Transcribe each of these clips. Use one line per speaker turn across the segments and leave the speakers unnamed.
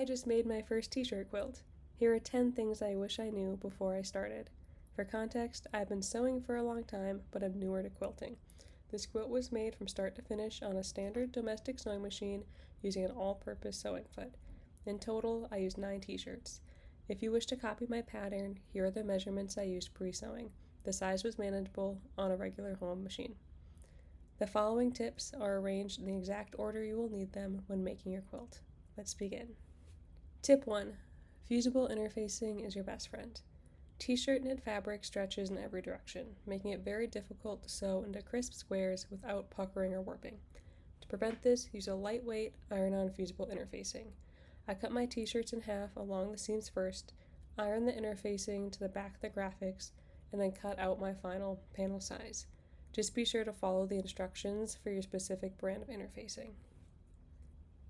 I just made my first t-shirt quilt. Here are 10 things I wish I knew before I started. For context, I've been sewing for a long time, but I'm newer to quilting. This quilt was made from start to finish on a standard domestic sewing machine using an all-purpose sewing foot. In total, I used 9 t-shirts. If you wish to copy my pattern, here are the measurements I used pre-sewing. The size was manageable on a regular home machine. The following tips are arranged in the exact order you will need them when making your quilt. Let's begin. Tip 1. Fusible interfacing is your best friend. T-shirt knit fabric stretches in every direction, making it very difficult to sew into crisp squares without puckering or warping. To prevent this, use a lightweight, iron-on fusible interfacing. I cut my t-shirts in half along the seams first, iron the interfacing to the back of the graphics, and then cut out my final panel size. Just be sure to follow the instructions for your specific brand of interfacing.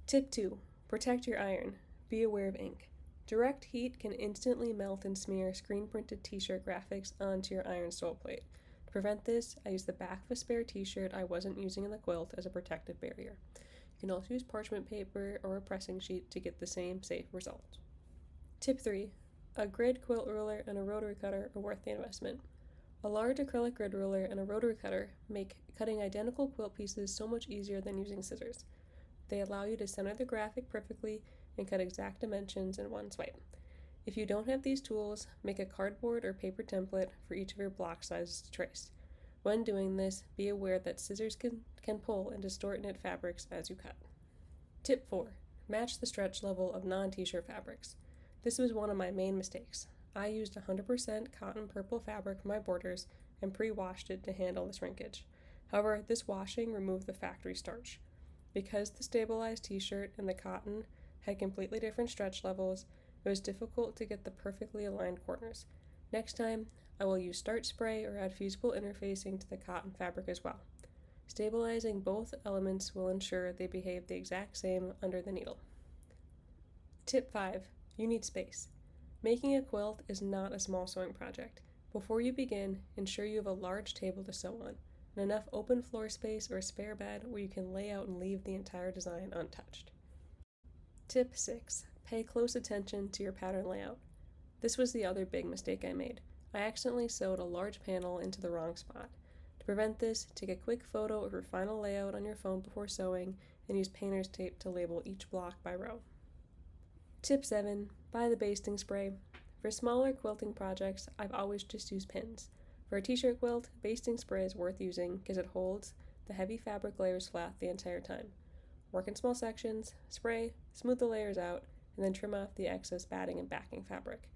Tip 2. Protect your iron. Be aware of ink. Direct heat can instantly melt and smear screen-printed t-shirt graphics onto your iron sole plate. To prevent this, I used the back of a spare t-shirt I wasn't using in the quilt as a protective barrier. You can also use parchment paper or a pressing sheet to get the same safe result. Tip 3. A grid quilt ruler and a rotary cutter are worth the investment. A large acrylic grid ruler and a rotary cutter make cutting identical quilt pieces so much easier than using scissors. They allow you to center the graphic perfectly and cut exact dimensions in one swipe. If you don't have these tools, make a cardboard or paper template for each of your block sizes to trace. When doing this, be aware that scissors can pull and distort knit fabrics as you cut. Tip 4. Match the stretch level of non-t-shirt fabrics. This was one of my main mistakes. I used 100% cotton purple fabric for my borders and pre-washed it to handle the shrinkage. However, this washing removed the factory starch. Because the stabilized t-shirt and the cotton had completely different stretch levels, it was difficult to get the perfectly aligned corners. Next time, I will use starch spray or add fusible interfacing to the cotton fabric as well. Stabilizing both elements will ensure they behave the exact same under the needle. Tip 5. You need space. Making a quilt is not a small sewing project. Before you begin, ensure you have a large table to sew on, and enough open floor space or a spare bed where you can lay out and leave the entire design untouched. Tip 6. Pay close attention to your pattern layout. This was the other big mistake I made. I accidentally sewed a large panel into the wrong spot. To prevent this, take a quick photo of your final layout on your phone before sewing and use painter's tape to label each block by row. Tip 7. Buy the basting spray. For smaller quilting projects, I've always just used pins. For a t-shirt quilt, basting spray is worth using because it holds the heavy fabric layers flat the entire time. Work in small sections, spray, smooth the layers out, and then trim off the excess batting and backing fabric.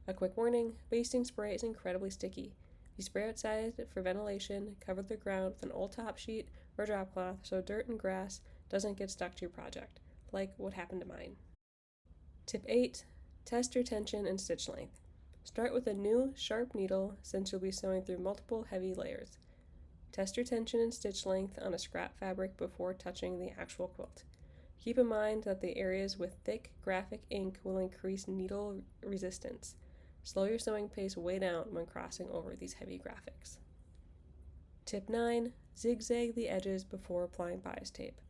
A quick warning, basting spray is incredibly sticky. If you spray outside for ventilation, cover the ground with an old top sheet or drop cloth so dirt and grass doesn't get stuck to your project, like what happened to mine. Tip 8. Test your tension and stitch length. Start with a new, sharp needle since you'll be sewing through multiple heavy layers. Test your tension and stitch length on a scrap fabric before touching the actual quilt. Keep in mind that the areas with thick graphic ink will increase needle resistance. Slow your sewing pace way down when crossing over these heavy graphics. Tip 9. Zigzag the edges before applying bias tape.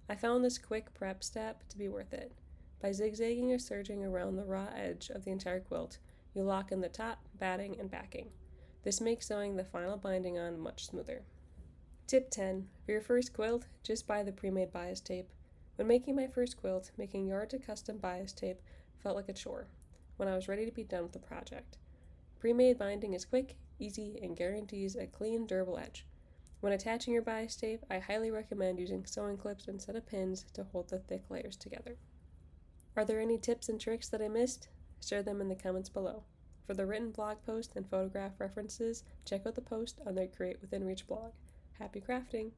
I found this quick prep step to be worth it. By zigzagging or serging around the raw edge of the entire quilt, you lock in the top, batting, and backing. This makes sewing the final binding on much smoother. Tip 10. For your first quilt, just buy the pre-made bias tape. When making my first quilt, making yard-to-custom bias tape felt like a chore when I was ready to be done with the project. Pre-made binding is quick, easy, and guarantees a clean, durable edge. When attaching your bias tape, I highly recommend using sewing clips instead of pins to hold the thick layers together. Are there any tips and tricks that I missed? Share them in the comments below. For the written blog post and photograph references, check out the post on the Create Within Reach blog. Happy crafting!